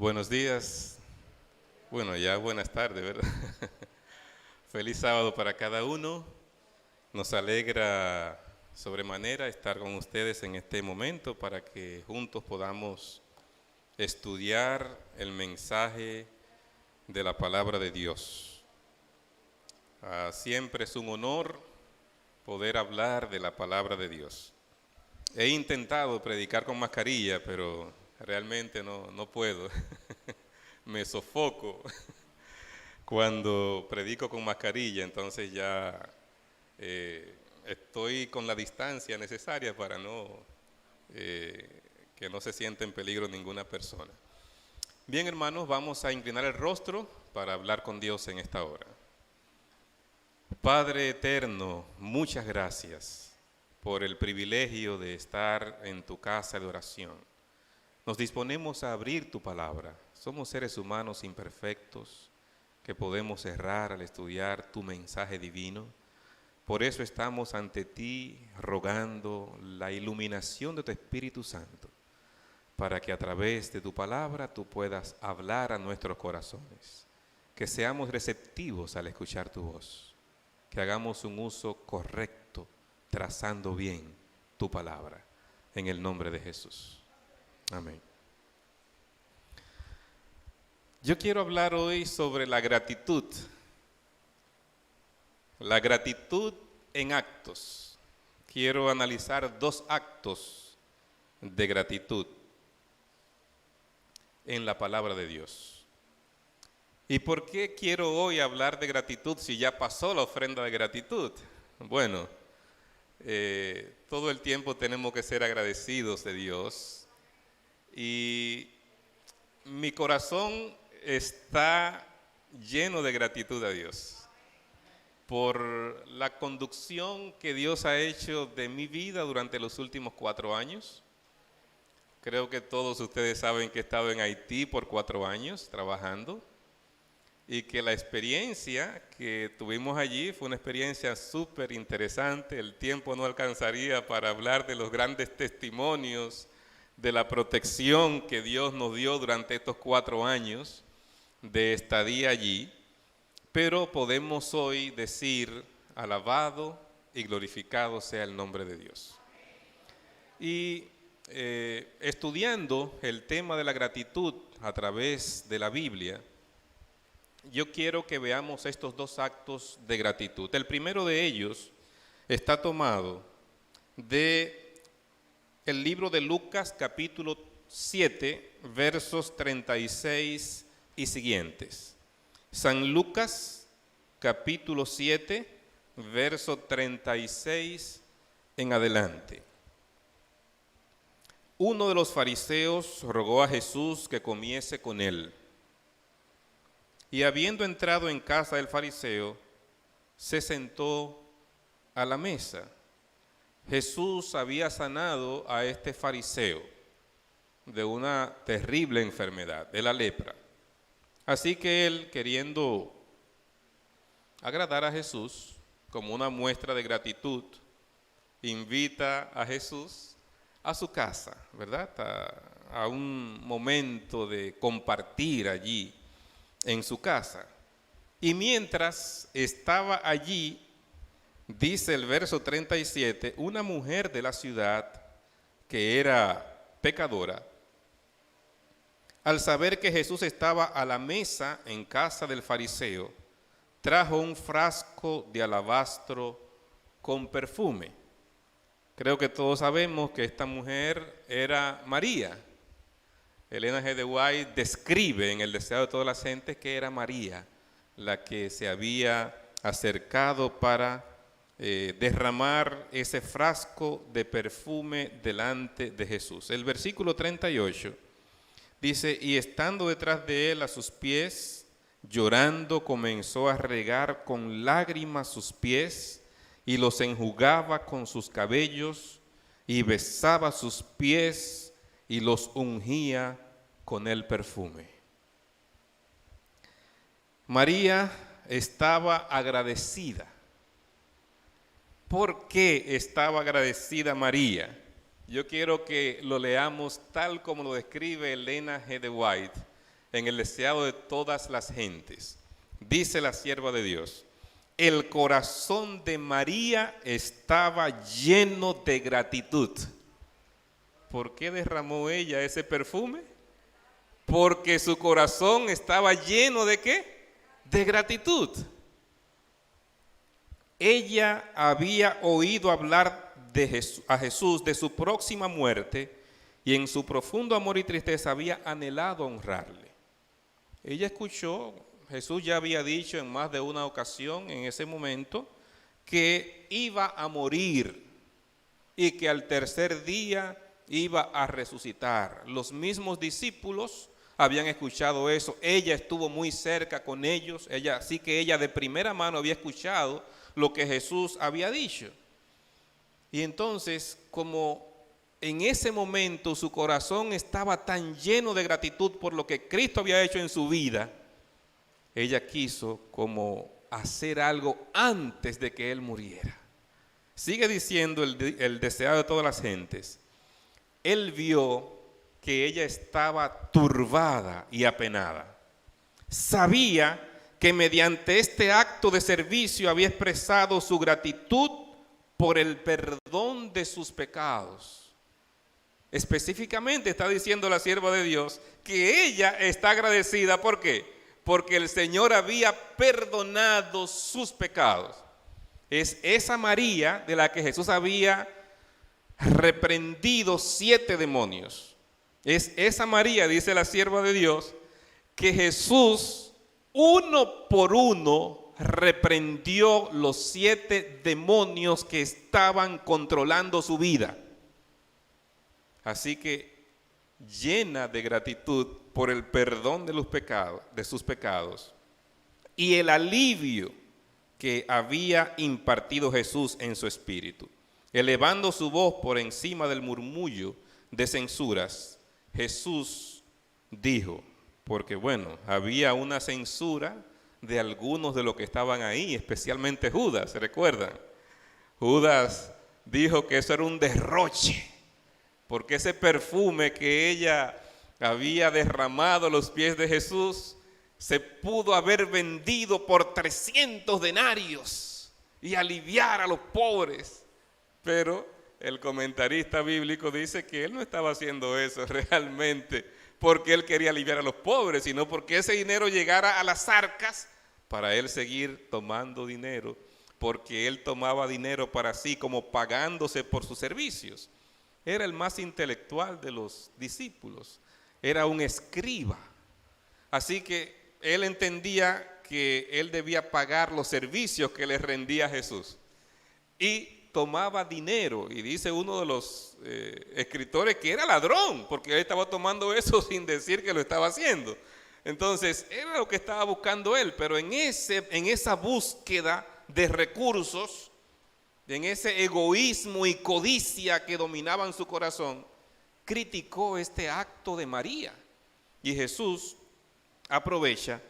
Buenos días, bueno ya buenas tardes, ¿verdad? Feliz sábado para cada uno. Nos alegra sobremanera estar con ustedes en este momento para que juntos podamos estudiar el mensaje de la palabra de Dios. Siempre es un honor poder hablar de la palabra de Dios. He intentado predicar con mascarilla, pero realmente no puedo. Me sofoco cuando predico con mascarilla, entonces ya estoy con la distancia necesaria para que no se sienta en peligro ninguna persona. Bien, hermanos, vamos a inclinar el rostro para hablar con Dios en esta hora. Padre eterno, muchas gracias por el privilegio de estar en tu casa de oración. Nos disponemos a abrir tu palabra. Somos seres humanos imperfectos que podemos errar al estudiar tu mensaje divino. Por eso estamos ante ti rogando la iluminación de tu Espíritu Santo, para que a través de tu palabra tú puedas hablar a nuestros corazones, que seamos receptivos al escuchar tu voz, que hagamos un uso correcto, trazando bien tu palabra, en el nombre de Jesús. Amén. Yo quiero hablar hoy sobre la gratitud. La gratitud en actos. Quiero analizar 2 actos de gratitud en la palabra de Dios. ¿Y por qué quiero hoy hablar de gratitud si ya pasó la ofrenda de gratitud? Bueno, todo el tiempo tenemos que ser agradecidos de Dios. Y mi corazón está lleno de gratitud a Dios por la conducción que Dios ha hecho de mi vida durante los últimos 4 años. Creo que todos ustedes saben que he estado en Haití por 4 años trabajando y que la experiencia que tuvimos allí fue una experiencia súper interesante. El tiempo no alcanzaría para hablar de los grandes testimonios de la protección que Dios nos dio durante estos 4 años de estadía allí, pero podemos hoy decir: alabado y glorificado sea el nombre de Dios. Y estudiando el tema de la gratitud a través de la Biblia, yo quiero que veamos estos 2 actos de gratitud. El primero de ellos está tomado de el libro de Lucas, capítulo 7, versos 36 y siguientes. San Lucas, capítulo 7, verso 36 en adelante. Uno de los fariseos rogó a Jesús que comiese con él. Y habiendo entrado en casa del fariseo, se sentó a la mesa. Jesús había sanado a este fariseo de una terrible enfermedad, de la lepra. Así que él, queriendo agradar a Jesús, como una muestra de gratitud, invita a Jesús a su casa, ¿verdad? A un momento de compartir allí en su casa. Y mientras estaba allí, dice el verso 37, una mujer de la ciudad que era pecadora, al saber que Jesús estaba a la mesa en casa del fariseo, trajo un frasco de alabastro con perfume. Creo que todos sabemos que esta mujer era María. Elena G. de White describe en El deseo de todas las gentes que era María la que se había acercado para derramar ese frasco de perfume delante de Jesús. El versículo 38 dice: y estando detrás de él a sus pies, llorando, comenzó a regar con lágrimas sus pies y los enjugaba con sus cabellos y besaba sus pies y los ungía con el perfume. María estaba agradecida. ¿Por qué estaba agradecida María? Yo quiero que lo leamos tal como lo describe Elena G. de White en el deseado de todas las gentes. Dice la sierva de Dios: el corazón de María estaba lleno de gratitud. ¿Por qué derramó ella ese perfume? Porque su corazón estaba lleno ¿de qué? De gratitud. Ella había oído hablar a Jesús de su próxima muerte y en su profundo amor y tristeza había anhelado honrarle. Ella escuchó, Jesús ya había dicho en más de una ocasión en ese momento que iba a morir y que al tercer día iba a resucitar. Los mismos discípulos habían escuchado eso. Ella estuvo muy cerca con ellos. Así que ella de primera mano había escuchado lo que Jesús había dicho. Y entonces, como en ese momento su corazón estaba tan lleno de gratitud por lo que Cristo había hecho en su vida, ella quiso como hacer algo antes de que Él muriera. Sigue diciendo el deseado de todas las gentes. Él vio que ella estaba turbada y apenada. Sabía que mediante este acto de servicio había expresado su gratitud por el perdón de sus pecados. Específicamente está diciendo la sierva de Dios que ella está agradecida. ¿Por qué? Porque el Señor había perdonado sus pecados. Es esa María de la que Jesús había reprendido 7 demonios. Es esa María, dice la sierva de Dios, que Jesús uno por uno reprendió los 7 demonios que estaban controlando su vida. Así que llena de gratitud por el perdón de los pecados, de sus pecados, y el alivio que había impartido Jesús en su espíritu. Elevando su voz por encima del murmullo de censuras, Jesús dijo, porque bueno, había una censura de algunos de los que estaban ahí, especialmente Judas, ¿se recuerdan? Judas dijo que eso era un derroche, porque ese perfume que ella había derramado a los pies de Jesús se pudo haber vendido por 300 denarios y aliviar a los pobres. Pero el comentarista bíblico dice que él no estaba haciendo eso realmente porque él quería aliviar a los pobres, sino porque ese dinero llegara a las arcas para él seguir tomando dinero, porque él tomaba dinero para sí como pagándose por sus servicios. Era el más intelectual de los discípulos, era un escriba. Así que él entendía que él debía pagar los servicios que le rendía Jesús. Y tomaba dinero, y dice uno de los escritores que era ladrón, porque él estaba tomando eso sin decir que lo estaba haciendo. Entonces, era lo que estaba buscando él, pero en esa búsqueda de recursos, en ese egoísmo y codicia que dominaban su corazón, criticó este acto de María. Y Jesús aprovecha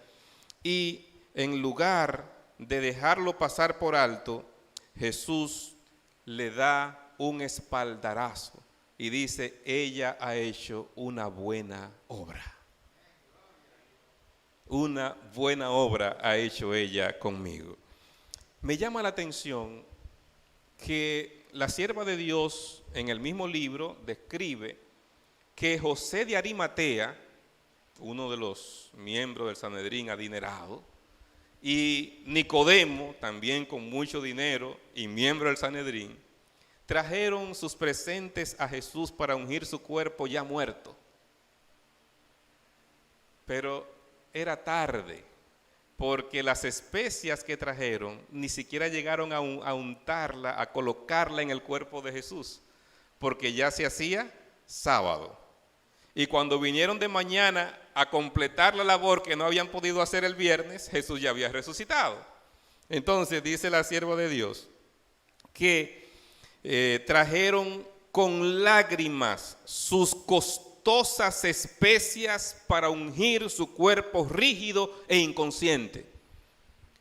y en lugar de dejarlo pasar por alto, Jesús le da un espaldarazo y dice, ella ha hecho una buena obra. Una buena obra ha hecho ella conmigo. Me llama la atención que la sierva de Dios en el mismo libro describe que José de Arimatea, uno de los miembros del Sanedrín adinerado, y Nicodemo, también con mucho dinero y miembro del Sanedrín, trajeron sus presentes a Jesús para ungir su cuerpo ya muerto. Pero era tarde, porque las especias que trajeron ni siquiera llegaron a untarla, a colocarla en el cuerpo de Jesús, porque ya se hacía sábado. Y cuando vinieron de mañana a completar la labor que no habían podido hacer el viernes, Jesús ya había resucitado. Entonces dice la sierva de Dios que trajeron con lágrimas sus costosas especias para ungir su cuerpo rígido e inconsciente.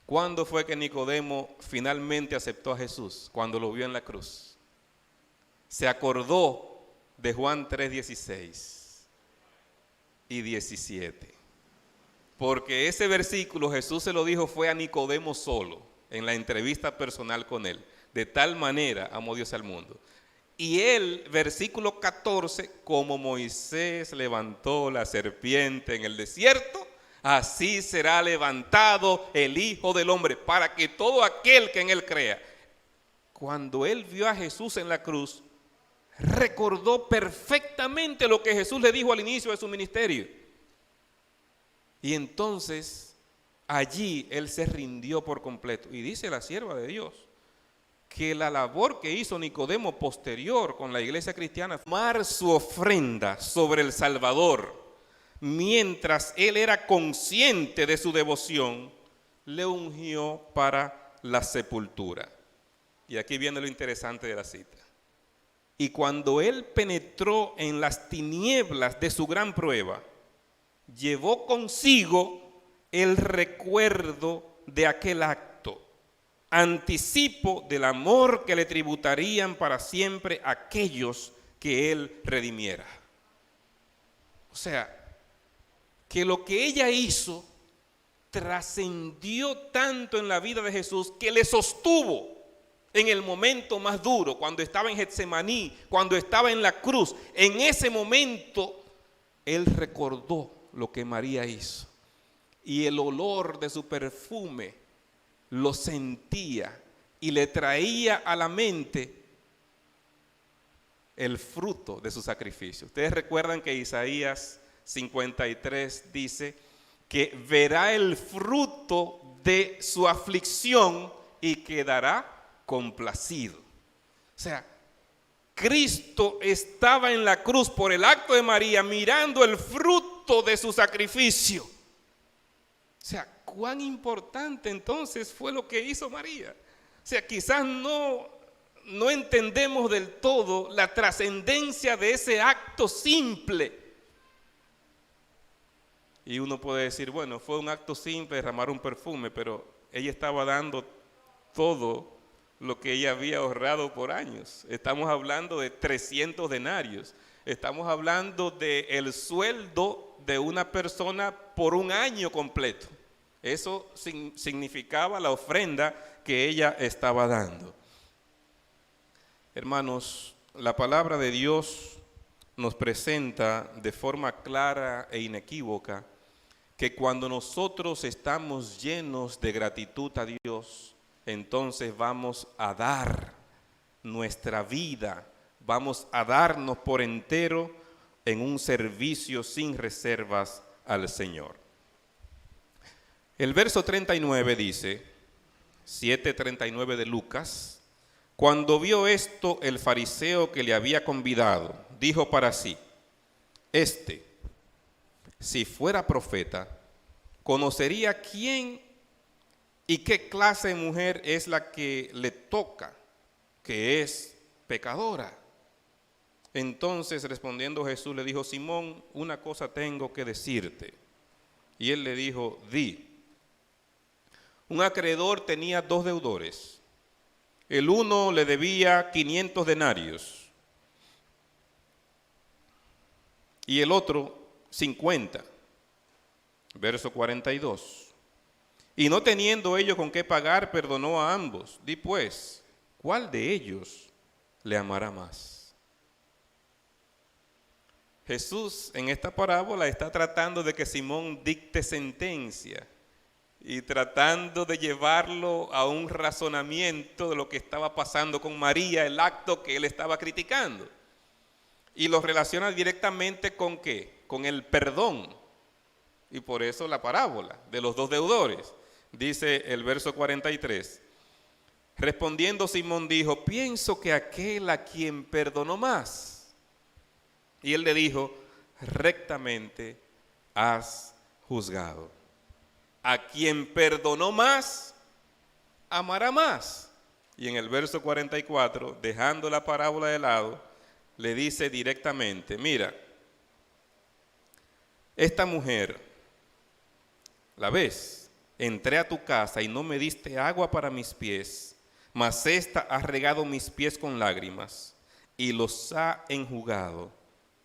¿Cuándo fue que Nicodemo finalmente aceptó a Jesús? Cuando lo vio en la cruz. Se acordó de Juan 3:16 y 17. porque ese versículo Jesús se lo dijo fue a Nicodemo solo, en la entrevista personal con él. De tal manera amó Dios al mundo. Y el versículo 14, como Moisés levantó la serpiente en el desierto, así será levantado el Hijo del Hombre, para que todo aquel que en él crea. Cuando él vio a Jesús en la cruz, recordó perfectamente lo que Jesús le dijo al inicio de su ministerio. Y entonces allí él se rindió por completo. Y dice la sierva de Dios que la labor que hizo Nicodemo posterior con la iglesia cristiana, tomar su ofrenda sobre el Salvador, mientras él era consciente de su devoción, le ungió para la sepultura. Y aquí viene lo interesante de la cita. Y cuando él penetró en las tinieblas de su gran prueba, llevó consigo el recuerdo de aquel acto, anticipo del amor que le tributarían para siempre aquellos que él redimiera. O sea, que lo que ella hizo trascendió tanto en la vida de Jesús que le sostuvo en el momento más duro, cuando estaba en Getsemaní, cuando estaba en la cruz. En ese momento él recordó lo que María hizo y el olor de su perfume lo sentía y le traía a la mente el fruto de su sacrificio. Ustedes recuerdan que Isaías 53 dice que verá el fruto de su aflicción y quedará complacido. O sea, Cristo estaba en la cruz por el acto de María, mirando el fruto de su sacrificio. O sea, cuán importante entonces fue lo que hizo María. O sea, quizás no entendemos del todo la trascendencia de ese acto simple. Y uno puede decir, bueno, fue un acto simple, derramar un perfume, pero ella estaba dando todo lo que ella había ahorrado por años. Estamos hablando de 300 denarios. Estamos hablando del sueldo de una persona por un año completo. Eso significaba la ofrenda que ella estaba dando. Hermanos, la palabra de Dios nos presenta de forma clara e inequívoca que cuando nosotros estamos llenos de gratitud a Dios, entonces vamos a dar nuestra vida, vamos a darnos por entero en un servicio sin reservas al Señor. El verso 39 dice, 7:39 de Lucas, cuando vio esto el fariseo que le había convidado, dijo para sí, si fuera profeta, conocería quién y qué clase de mujer es la que le toca, que es pecadora. Entonces respondiendo Jesús le dijo, Simón, una cosa tengo que decirte. Y él le dijo, di. Un acreedor tenía 2 deudores. El uno le debía 500 denarios y el otro 50. Verso 42. Y no teniendo ellos con qué pagar, perdonó a ambos. Di pues, ¿cuál de ellos le amará más? Jesús en esta parábola está tratando de que Simón dicte sentencia y tratando de llevarlo a un razonamiento de lo que estaba pasando con María, el acto que él estaba criticando. Y lo relaciona directamente ¿con qué? Con el perdón. Y por eso la parábola de los 2 deudores. Dice el verso 43. Respondiendo Simón dijo, pienso que aquel a quien perdonó más. Y él le dijo, rectamente has juzgado. A quien perdonó más, amará más. Y en el verso 44, dejando la parábola de lado, le dice directamente, mira, esta mujer, ¿la ves? Entré a tu casa y no me diste agua para mis pies, mas esta ha regado mis pies con lágrimas y los ha enjugado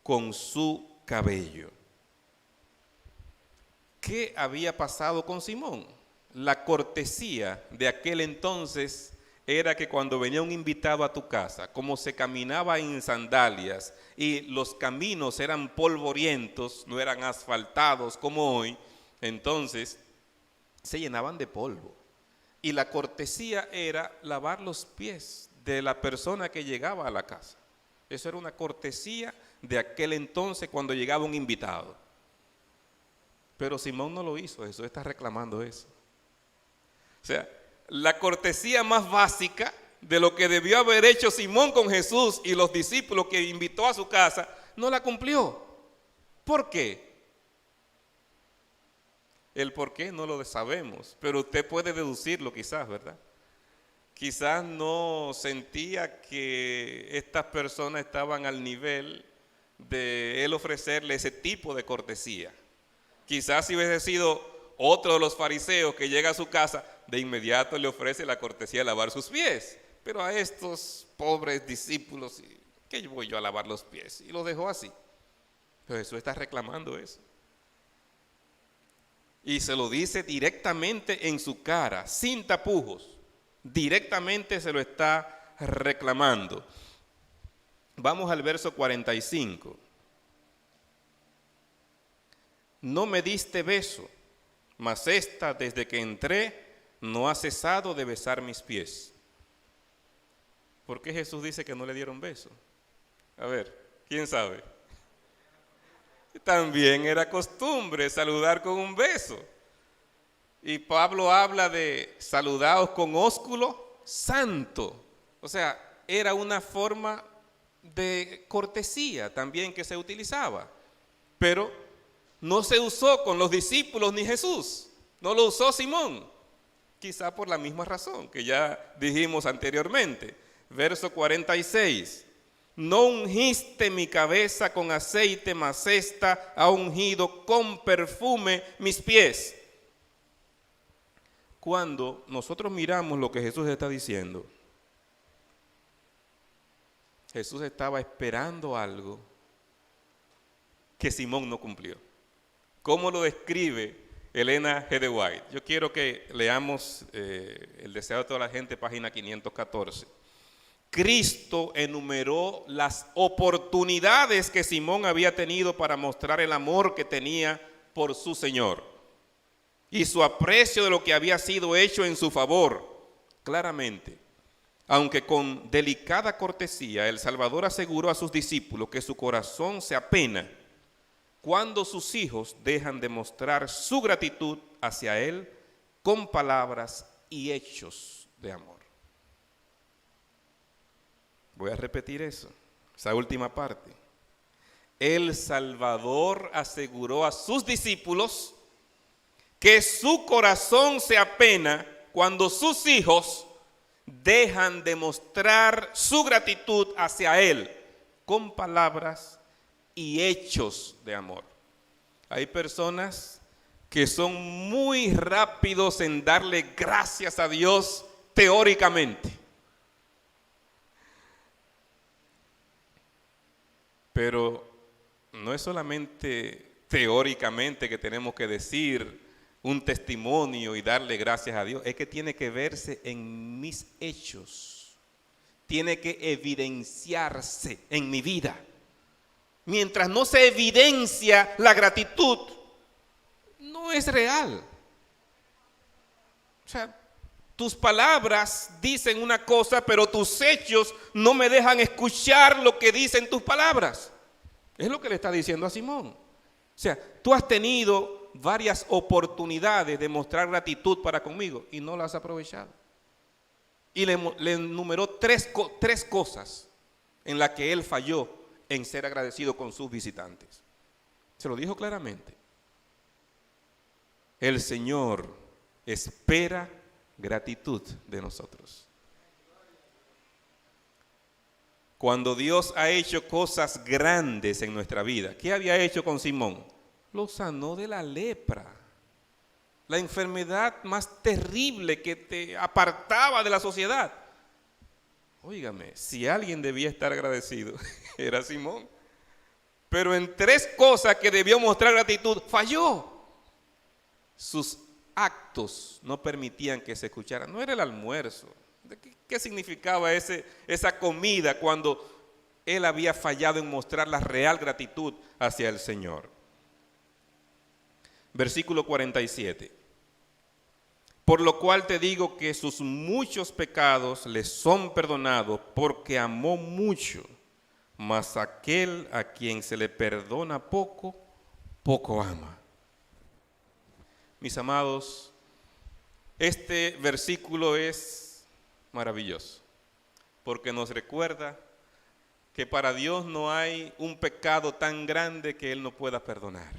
con su cabello. ¿qué había pasado con Simón? La cortesía de aquel entonces era que cuando venía un invitado a tu casa, como se caminaba en sandalias y los caminos eran polvorientos, no eran asfaltados como hoy, entonces se llenaban de polvo. Y la cortesía era lavar los pies de la persona que llegaba a la casa. Eso era una cortesía de aquel entonces cuando llegaba un invitado. Pero Simón no lo hizo, Jesús está reclamando eso. O sea, la cortesía más básica de lo que debió haber hecho Simón con Jesús y los discípulos que invitó a su casa, no la cumplió. ¿Por qué? El por qué no lo sabemos, pero usted puede deducirlo quizás, ¿verdad? Quizás no sentía que estas personas estaban al nivel de él ofrecerle ese tipo de cortesía. Quizás si hubiese sido otro de los fariseos que llega a su casa, de inmediato le ofrece la cortesía de lavar sus pies. Pero a estos pobres discípulos, ¿qué voy yo a lavar los pies? Y lo dejó así. Pero Jesús está reclamando eso. Y se lo dice directamente en su cara, sin tapujos. Directamente se lo está reclamando. Vamos al verso 45. No me diste beso, mas esta desde que entré no ha cesado de besar mis pies. ¿Por qué Jesús dice que no le dieron beso? A ver, ¿quién sabe? También era costumbre saludar con un beso. Y Pablo habla de saludados con ósculo santo. O sea, era una forma de cortesía también que se utilizaba. Pero no se usó con los discípulos ni Jesús. No lo usó Simón. Quizá por la misma razón que ya dijimos anteriormente. Verso 46. No ungiste mi cabeza con aceite, mas esta ha ungido con perfume mis pies. Cuando nosotros miramos lo que Jesús está diciendo, Jesús estaba esperando algo que Simón no cumplió. ¿Cómo lo describe Elena G. de White? Yo quiero que leamos El deseo de toda la gente, página 514. Cristo enumeró las oportunidades que Simón había tenido para mostrar el amor que tenía por su Señor y su aprecio de lo que había sido hecho en su favor. Claramente, aunque con delicada cortesía, el Salvador aseguró a sus discípulos que su corazón se apena cuando sus hijos dejan de mostrar su gratitud hacia Él con palabras y hechos de amor. Voy a repetir eso, esa última parte. El Salvador aseguró a sus discípulos que su corazón se apena cuando sus hijos dejan de mostrar su gratitud hacia Él con palabras y hechos de amor. Hay personas que son muy rápidos en darle gracias a Dios teóricamente. Pero no es solamente teóricamente que tenemos que decir un testimonio y darle gracias a Dios, es que tiene que verse en mis hechos, tiene que evidenciarse en mi vida. Mientras no se evidencia la gratitud, no es real. O sea, tus palabras dicen una cosa, pero tus hechos no me dejan escuchar lo que dicen tus palabras. Es lo que le está diciendo a Simón. O sea, tú has tenido varias oportunidades de mostrar gratitud para conmigo y no las has aprovechado. Y le enumeró tres cosas en las que él falló en ser agradecido con sus visitantes. Se lo dijo claramente. El Señor espera gratitud de nosotros. Cuando Dios ha hecho cosas grandes en nuestra vida, ¿qué había hecho con Simón? Lo sanó de la lepra, la enfermedad más terrible que te apartaba de la sociedad. Óigame, si alguien debía estar agradecido, era Simón. Pero en tres cosas que debió mostrar gratitud, falló. sus actos no permitían que se escuchara. No era el almuerzo. ¿Qué significaba esa comida cuando él había fallado en mostrar la real gratitud hacia el Señor? Versículo 47. Por lo cual te digo que sus muchos pecados le son perdonados, porque amó mucho. Mas aquel a quien se le perdona poco, poco ama. Mis amados, este versículo es maravilloso, porque nos recuerda que para Dios no hay un pecado tan grande que Él no pueda perdonar.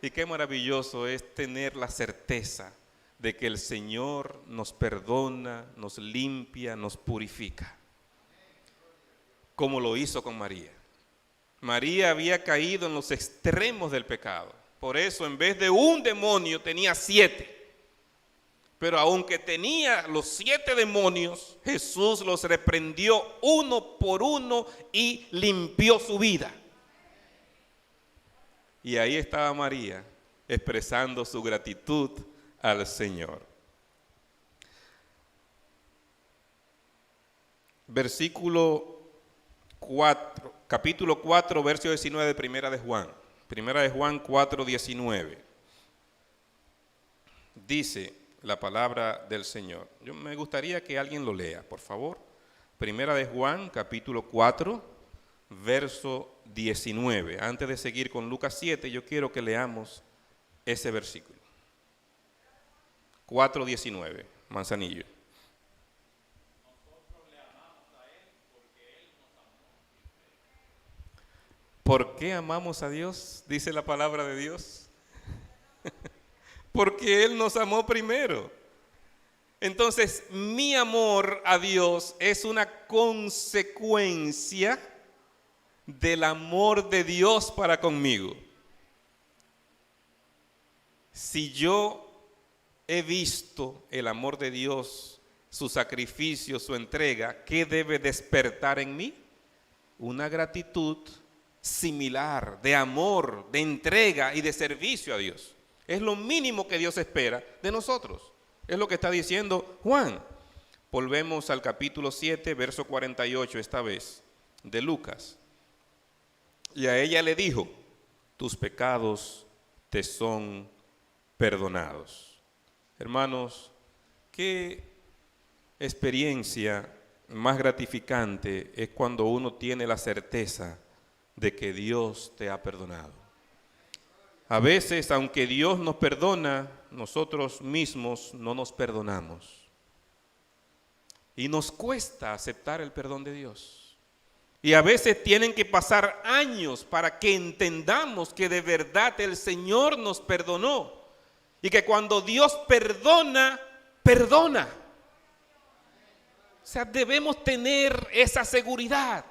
Y qué maravilloso es tener la certeza de que el Señor nos perdona, nos limpia, nos purifica, como lo hizo con María. María había caído en los extremos del pecado. Por eso, en vez de un demonio, tenía 7. Pero aunque tenía los 7 demonios, Jesús los reprendió uno por uno y limpió su vida. Y ahí estaba María expresando su gratitud al Señor. Versículo 4, capítulo 4, verso 19 de Primera de Juan. Primera de Juan 4, 19. Dice la palabra del Señor. Yo me gustaría que alguien lo lea, por favor. Primera de Juan, capítulo 4, verso 19. Antes de seguir con Lucas 7, yo quiero que leamos ese versículo. 4, 19, Manzanillo. ¿Por qué amamos a Dios? Dice la palabra de Dios. Porque Él nos amó primero. Entonces, mi amor a Dios es una consecuencia del amor de Dios para conmigo. Si yo he visto el amor de Dios, su sacrificio, su entrega, ¿qué debe despertar en mí? Una gratitud similar, de amor, de entrega y de servicio a Dios. Es lo mínimo que Dios espera de nosotros. Es lo que está diciendo Juan. Volvemos al capítulo 7, verso 48 esta vez, de Lucas. Y a ella le dijo, tus pecados te son perdonados. Hermanos, qué experiencia más gratificante es cuando uno tiene la certeza de que Dios te ha perdonado. A veces, aunque Dios nos perdona, nosotros mismos no nos perdonamos. Y nos cuesta aceptar el perdón de Dios. Y a veces tienen que pasar años para que entendamos que de verdad el Señor nos perdonó. Y que cuando Dios perdona, perdona. O sea, debemos tener esa seguridad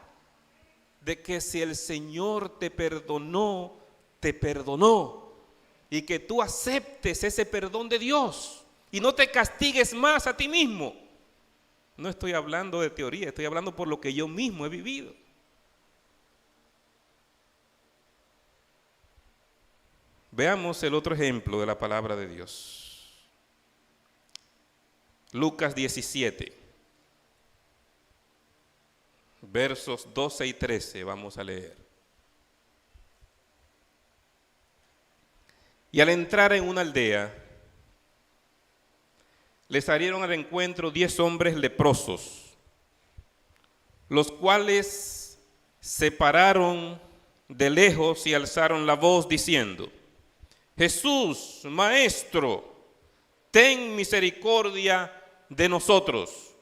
de que si el Señor te perdonó, te perdonó. Y que tú aceptes ese perdón de Dios y no te castigues más a ti mismo. No estoy hablando de teoría, estoy hablando por lo que yo mismo he vivido. Veamos el otro ejemplo de la palabra de Dios. Lucas 17, versos 12 y 13, vamos a leer. Y al entrar en una aldea, les salieron al encuentro 10 hombres leprosos, los cuales se pararon de lejos y alzaron la voz diciendo, Jesús, Maestro, ten misericordia de nosotros.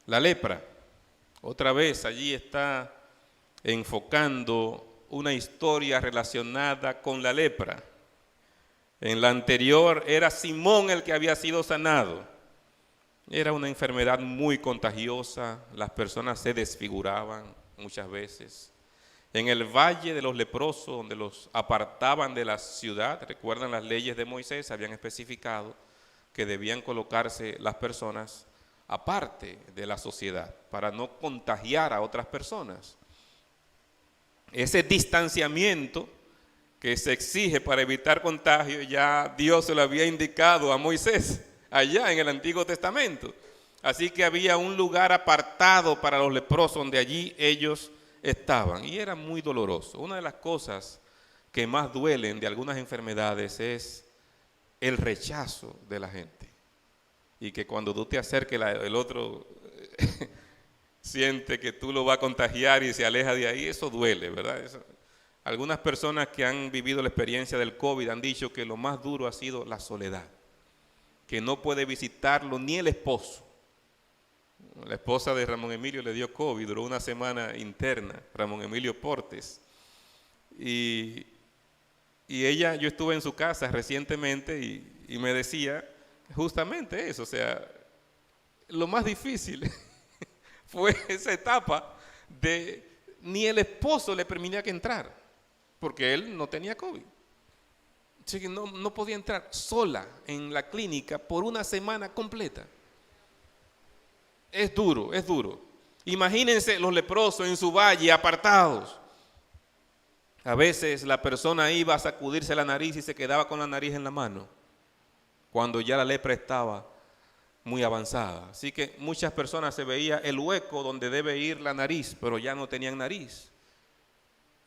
La lepra, otra vez allí está enfocando una historia relacionada con la lepra. En la anterior era Simón el que había sido sanado. Era una enfermedad muy contagiosa, las personas se desfiguraban muchas veces. En el valle de los leprosos, donde los apartaban de la ciudad, recuerdan las leyes de Moisés, habían especificado que debían colocarse las personas aparte de la sociedad para no contagiar a otras personas. Ese distanciamiento que se exige para evitar contagio, ya Dios se lo había indicado a Moisés allá en el Antiguo Testamento. Así que había un lugar apartado para los leprosos donde allí ellos estaban, y era muy doloroso. Una de las cosas que más duelen de algunas enfermedades es el rechazo de la gente, y que cuando tú te acerques el otro siente que tú lo vas a contagiar y se aleja de ahí. Eso duele, ¿verdad? Algunas personas que han vivido la experiencia del COVID han dicho que lo más duro ha sido la soledad, que no puede visitarlo ni el esposo. La esposa de Ramón Emilio le dio COVID, duró una semana interna, Ramón Emilio Portes. Y ella, yo estuve en su casa recientemente y me decía justamente eso, o sea, lo más difícil fue esa etapa de ni el esposo le permitía que entrar, porque él no tenía COVID. Así que no podía entrar sola en la clínica por una semana completa. Es duro, es duro. Imagínense los leprosos en su valle, apartados. A veces la persona iba a sacudirse la nariz y se quedaba con la nariz en la mano, cuando ya la lepra estaba muy avanzada. Así que muchas personas se veía el hueco donde debe ir la nariz, pero ya no tenían nariz.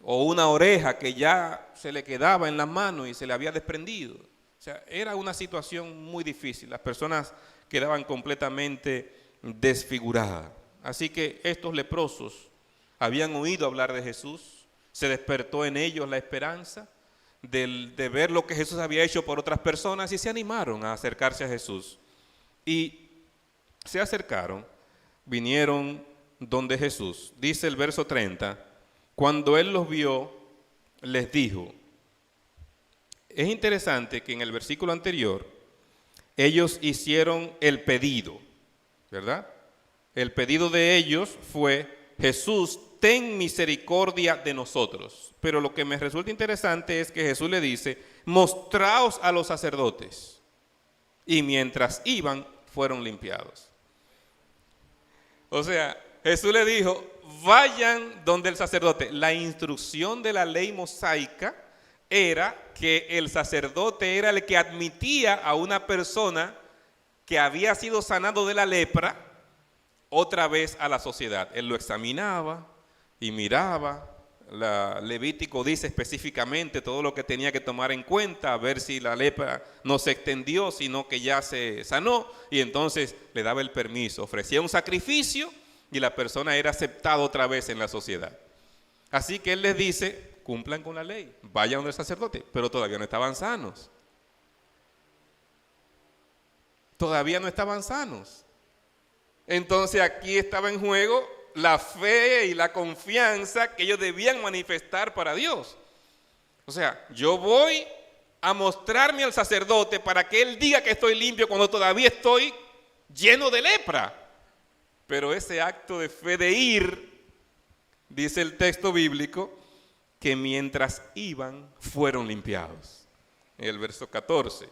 O una oreja que ya se le quedaba en la mano y se le había desprendido. O sea, era una situación muy difícil. Las personas quedaban completamente desfiguradas. Así que estos leprosos habían oído hablar de Jesús, se despertó en ellos la esperanza de ver lo que Jesús había hecho por otras personas y se animaron a acercarse a Jesús. Y se acercaron, vinieron donde Jesús. Dice el verso 30, cuando él los vio, les dijo. Es interesante que en el versículo anterior, ellos hicieron el pedido, ¿verdad? El pedido de ellos fue: Jesús, ten misericordia de nosotros. Pero lo que me resulta interesante es que Jesús le dice: mostraos a los sacerdotes. Y mientras iban, fueron limpiados. O sea, Jesús le dijo: vayan donde el sacerdote. La instrucción de la ley mosaica era que el sacerdote era el que admitía a una persona que había sido sanado de la lepra otra vez a la sociedad. Él lo examinaba y miraba. Levítico dice específicamente todo lo que tenía que tomar en cuenta, a ver si la lepra no se extendió, sino que ya se sanó, y entonces le daba el permiso, ofrecía un sacrificio y la persona era aceptada otra vez en la sociedad. Así que él les dice: cumplan con la ley, vayan donde el sacerdote, pero todavía no estaban sanos. Todavía no estaban sanos. Entonces aquí estaba en juego la fe y la confianza que ellos debían manifestar para Dios. O sea, yo voy a mostrarme al sacerdote para que él diga que estoy limpio cuando todavía estoy lleno de lepra. Pero ese acto de fe de ir, dice el texto bíblico, que mientras iban fueron limpiados. En el verso 14.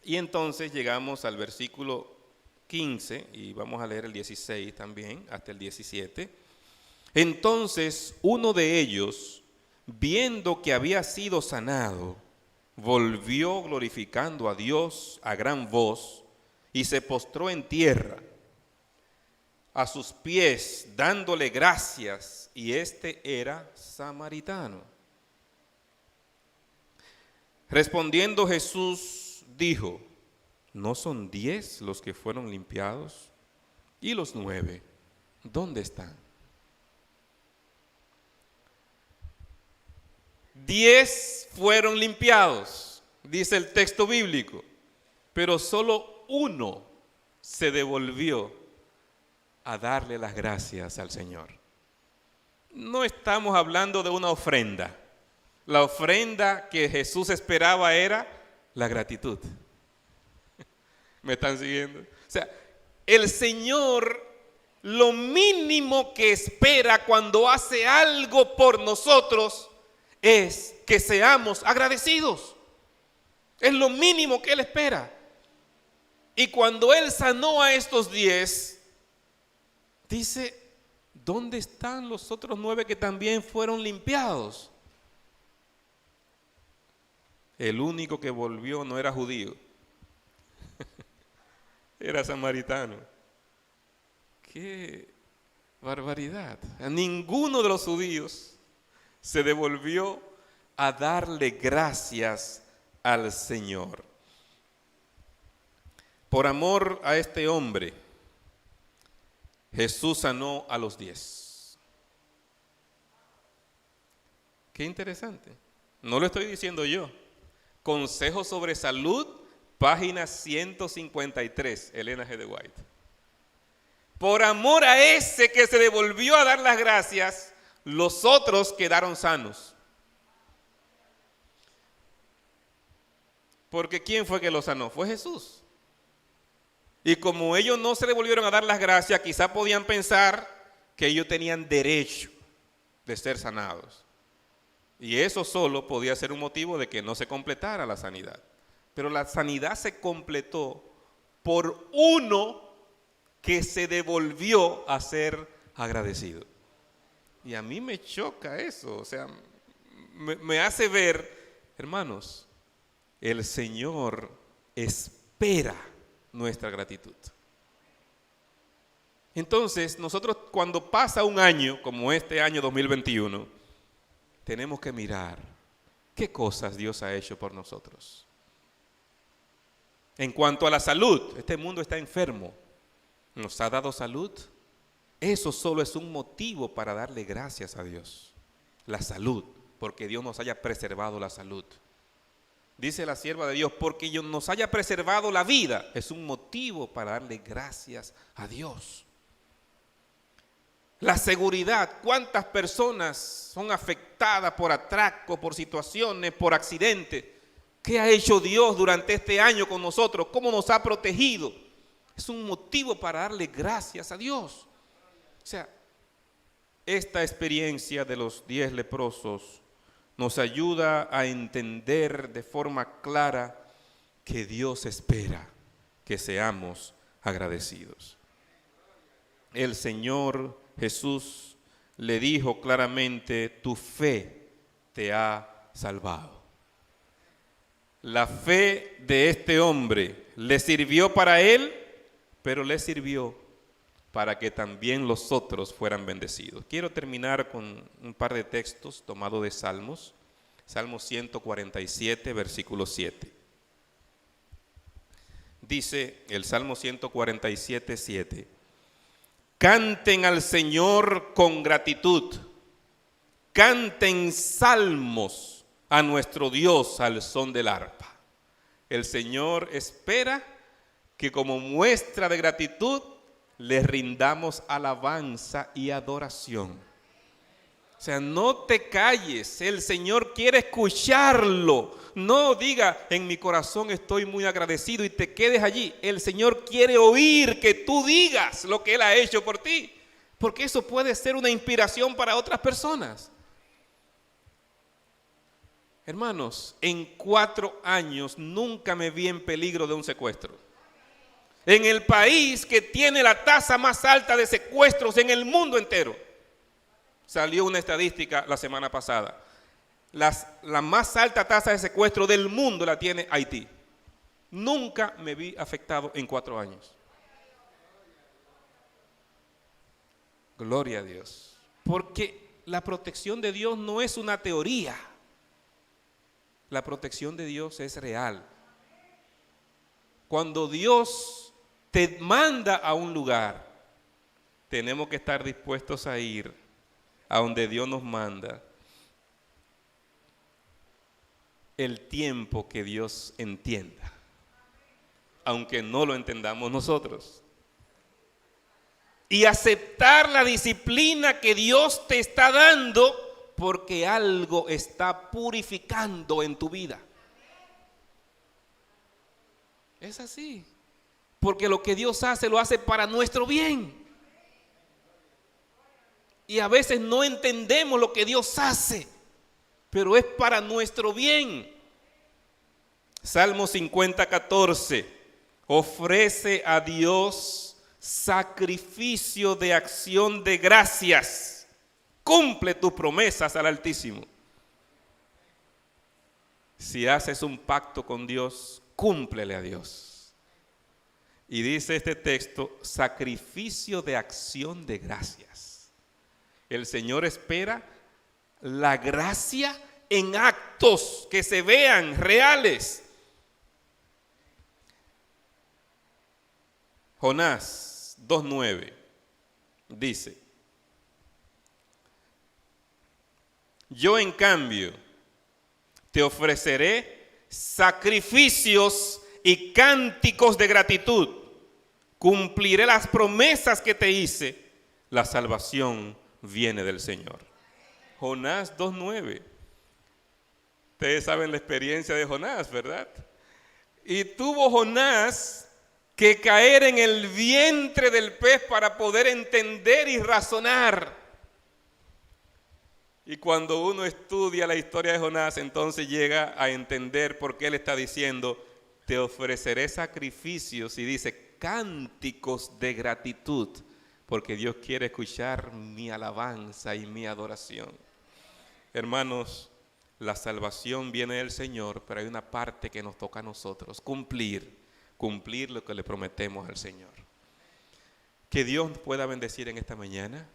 Y entonces llegamos al versículo 15, y vamos a leer el 16 también, hasta el 17. Entonces uno de ellos, viendo que había sido sanado, volvió glorificando a Dios a gran voz y se postró en tierra a sus pies, dándole gracias, y este era samaritano. Respondiendo Jesús dijo: ¿no son 10 los que fueron limpiados? ¿Y los 9, dónde están? 10 fueron limpiados, dice el texto bíblico, pero solo uno se devolvió a darle las gracias al Señor. No estamos hablando de una ofrenda. La ofrenda que Jesús esperaba era la gratitud. ¿Me están siguiendo? O sea, el Señor, lo mínimo que espera cuando hace algo por nosotros es que seamos agradecidos. Es lo mínimo que Él espera. Y cuando Él sanó a estos 10, dice: ¿dónde están los otros 9 que también fueron limpiados? El único que volvió no era judío, era samaritano. ¡Qué barbaridad! A ninguno de los judíos se devolvió a darle gracias al Señor. Por amor a este hombre, Jesús sanó a los 10. Qué interesante. No lo estoy diciendo yo. Consejo sobre Salud, página 153, Elena G. de White. Por amor a ese que se devolvió a dar las gracias, los otros quedaron sanos. Porque ¿quién fue que los sanó? Fue Jesús. Y como ellos no se devolvieron a dar las gracias, quizá podían pensar que ellos tenían derecho de ser sanados. Y eso solo podía ser un motivo de que no se completara la sanidad. Pero la sanidad se completó por uno que se devolvió a ser agradecido. Y a mí me choca eso, o sea, me hace ver, hermanos, el Señor espera nuestra gratitud. Entonces, nosotros cuando pasa un año, como este año 2021, tenemos que mirar qué cosas Dios ha hecho por nosotros. En cuanto a la salud, este mundo está enfermo. ¿Nos ha dado salud? Eso solo es un motivo para darle gracias a Dios. La salud, porque Dios nos haya preservado la salud. Dice la sierva de Dios, porque Dios nos haya preservado la vida, es un motivo para darle gracias a Dios. La seguridad, ¿cuántas personas son afectadas por atracos, por situaciones, por accidentes? ¿Qué ha hecho Dios durante este año con nosotros? ¿Cómo nos ha protegido? Es un motivo para darle gracias a Dios. O sea, esta experiencia de los 10 leprosos nos ayuda a entender de forma clara que Dios espera que seamos agradecidos. El Señor Jesús le dijo claramente, tu fe te ha salvado. La fe de este hombre le sirvió para él, pero le sirvió para que también los otros fueran bendecidos. Quiero terminar con un par de textos tomados de Salmos. Salmo 147, versículo 7. Dice el Salmo 147, 7. Canten al Señor con gratitud. Canten salmos a nuestro Dios al son del arpa. El Señor espera que como muestra de gratitud le rindamos alabanza y adoración. O sea, no te calles, el Señor quiere escucharlo. No diga, en mi corazón estoy muy agradecido y te quedes allí. El Señor quiere oír que tú digas lo que Él ha hecho por ti, porque eso puede ser una inspiración para otras personas. Hermanos, en 4 años nunca me vi en peligro de un secuestro. En el país que tiene la tasa más alta de secuestros en el mundo entero. Salió una estadística la semana pasada. La más alta tasa de secuestro del mundo la tiene Haití. Nunca me vi afectado en 4 años. Gloria a Dios. Porque la protección de Dios no es una teoría. La protección de Dios es real. Cuando Dios te manda a un lugar, tenemos que estar dispuestos a ir a donde Dios nos manda el tiempo que Dios entienda, aunque no lo entendamos nosotros. Y aceptar la disciplina que Dios te está dando porque algo está purificando en tu vida. Es así. Porque lo que Dios hace, lo hace para nuestro bien. Y a veces no entendemos lo que Dios hace, pero es para nuestro bien. Salmo 50, 14. Ofrece a Dios sacrificio de acción de gracias. Cumple tus promesas al Altísimo. Si haces un pacto con Dios, cúmplele a Dios. Y dice este texto, sacrificio de acción de gracias. El Señor espera la gracia en actos que se vean reales. Jonás 2:9 dice: yo en cambio te ofreceré sacrificios y cánticos de gratitud. Cumpliré las promesas que te hice. La salvación viene del Señor. Jonás 2:9. Ustedes saben la experiencia de Jonás, ¿verdad? Y tuvo Jonás que caer en el vientre del pez para poder entender y razonar. Y cuando uno estudia la historia de Jonás, entonces llega a entender por qué él está diciendo, te ofreceré sacrificios, y dice, cánticos de gratitud, porque Dios quiere escuchar mi alabanza y mi adoración. Hermanos, la salvación viene del Señor, pero hay una parte que nos toca a nosotros, cumplir lo que le prometemos al Señor. Que Dios nos pueda bendecir en esta mañana,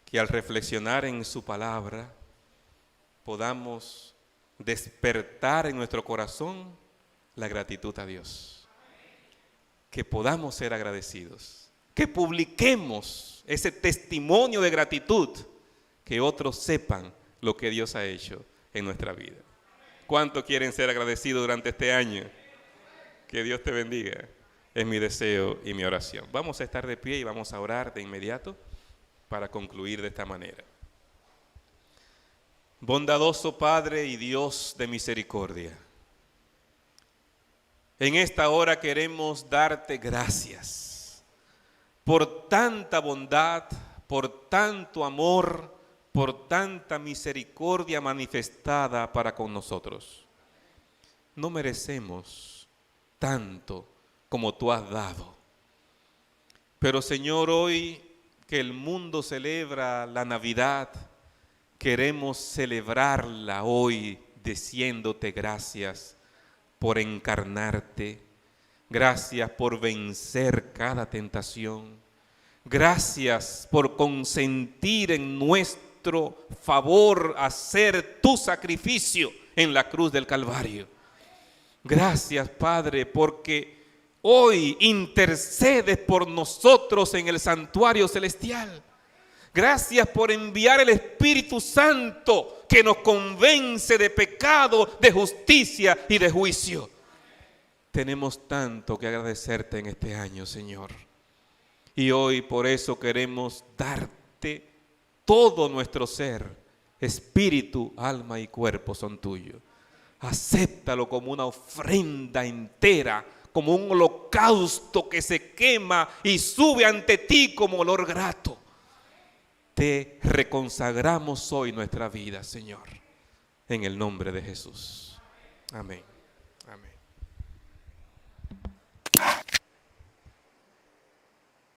que al reflexionar en su palabra podamos despertar en nuestro corazón la gratitud a Dios. Que podamos ser agradecidos, que publiquemos ese testimonio de gratitud, que otros sepan lo que Dios ha hecho en nuestra vida. ¿Cuántos quieren ser agradecidos durante este año? Que Dios te bendiga, es mi deseo y mi oración. Vamos a estar de pie y vamos a orar de inmediato para concluir de esta manera. Bondadoso Padre y Dios de misericordia, en esta hora queremos darte gracias por tanta bondad, por tanto amor, por tanta misericordia manifestada para con nosotros. No merecemos tanto como tú has dado. Pero Señor, hoy que el mundo celebra la Navidad, queremos celebrarla hoy diciéndote gracias por encarnarte, gracias por vencer cada tentación, gracias por consentir en nuestro favor hacer tu sacrificio en la cruz del Calvario. Gracias, Padre, porque hoy intercedes por nosotros en el santuario celestial. Gracias por enviar el Espíritu Santo que nos convence de pecado, de justicia y de juicio. Tenemos tanto que agradecerte en este año, Señor. Y hoy por eso queremos darte todo nuestro ser. Espíritu, alma y cuerpo son tuyos. Acéptalo como una ofrenda entera, como un holocausto que se quema y sube ante ti como olor grato. Te reconsagramos hoy nuestra vida, Señor, en el nombre de Jesús. Amén. Amén.